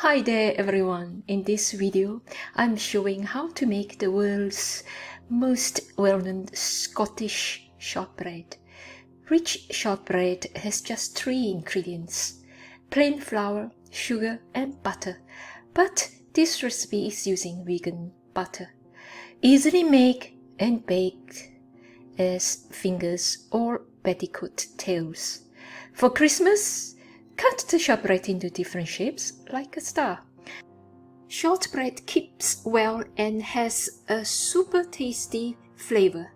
Hi there everyone, in this video I'm showing how to make the world's most well-known Scottish shortbread. Rich shortbread has just 3 ingredients: plain flour, sugar and butter, but this recipe is using vegan butter. Easily made and baked as fingers or petticoat tails. For Christmas, cut the shortbread into different shapes like a star. Shortbread keeps well and has a super tasty flavor.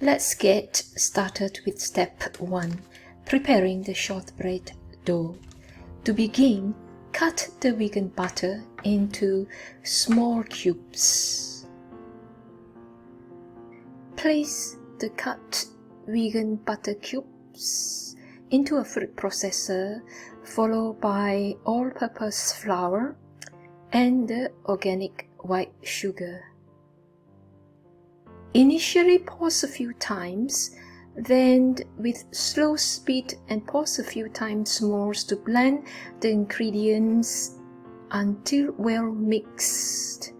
Let's get started with step 1, preparing the shortbread dough. To begin, cut the vegan butter into small cubes. Place the cut vegan butter cubes into a food processor, followed by all-purpose flour and the organic white sugar. Initially pause a few times, then with slow speed and pause a few times more to blend the ingredients until well mixed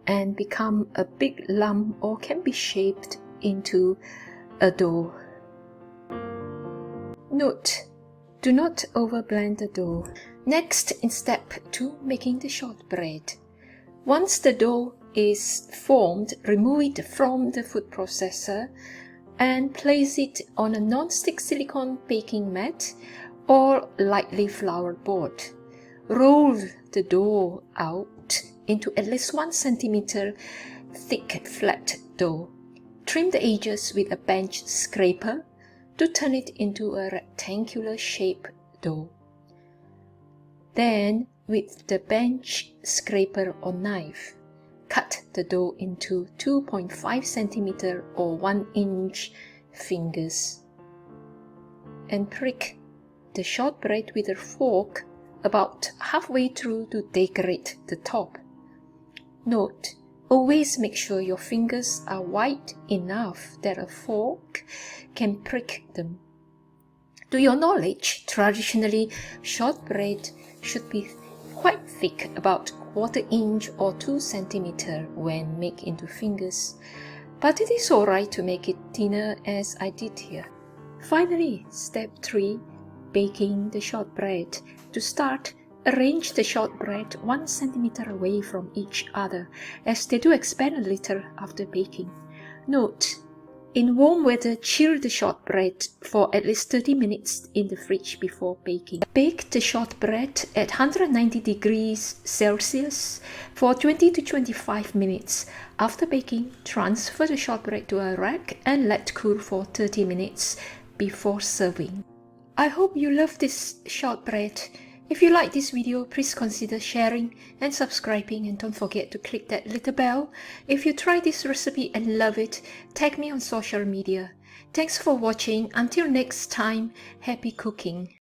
and become a big lump or can be shaped into a dough. Note: do not overblend the dough. Next, in step 2, making the shortbread. Once the dough is formed, remove it from the food processor and place it on a non-stick silicone baking mat or lightly floured board. Roll the dough out into at least 1 centimeter thick flat dough. Trim the edges with a bench scraper to turn it into a rectangular shape dough. Then, with the bench scraper or knife, cut the dough into 2.5 cm or 1 inch fingers and prick the shortbread with a fork about halfway through to decorate the top. Note: always make sure your fingers are wide enough that a fork can prick them. To your knowledge, traditionally, shortbread should be quite thick, about 1/4 inch or 2 cm when made into fingers, but it is alright to make it thinner as I did here. Finally, step 3, baking the shortbread. To start, arrange the shortbread 1 cm away from each other, as they do expand a little after baking. Note: in warm weather, chill the shortbread for at least 30 minutes in the fridge before baking. Bake the shortbread at 190 degrees Celsius for 20 to 25 minutes. After baking, transfer the shortbread to a rack and let cool for 30 minutes before serving. I hope you love this shortbread. If you like this video, please consider sharing and subscribing, and don't forget to click that little bell. If you try this recipe and love it, tag me on social media. Thanks for watching. Until next time, happy cooking.